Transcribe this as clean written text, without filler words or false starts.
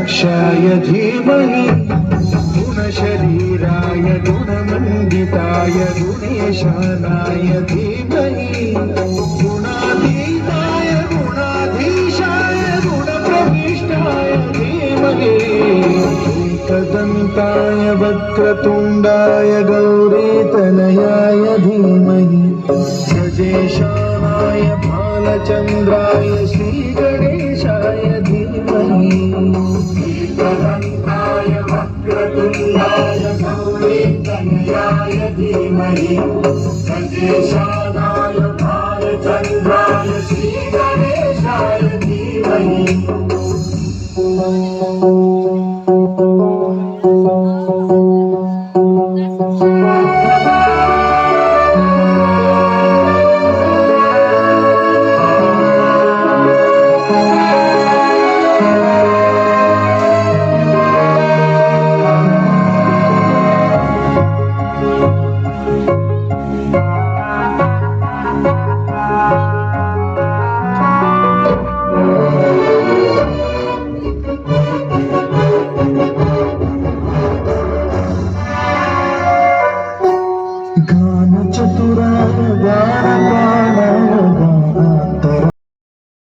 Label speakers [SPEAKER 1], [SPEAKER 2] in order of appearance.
[SPEAKER 1] वक्षाय धीमहि गुणशरीराय गुणमण्डिताय गुणेशानाय धीमहि गुणातीताय गुणाधीशाय गुणप्रविष्टाय धीमहि एकदन्ताय वक्रतुण्डाय गौरीतनयाय धीमहि गजेशानाय भालचन्द्राय श्रीगणेशाय धीमहि एकदन्ताय वक्रतुण्डाय गौरीतनयाय धीमहि गजेशानाय भालचन्द्राय श्रीगणेशाय धीमहि चतुराय गानपालाय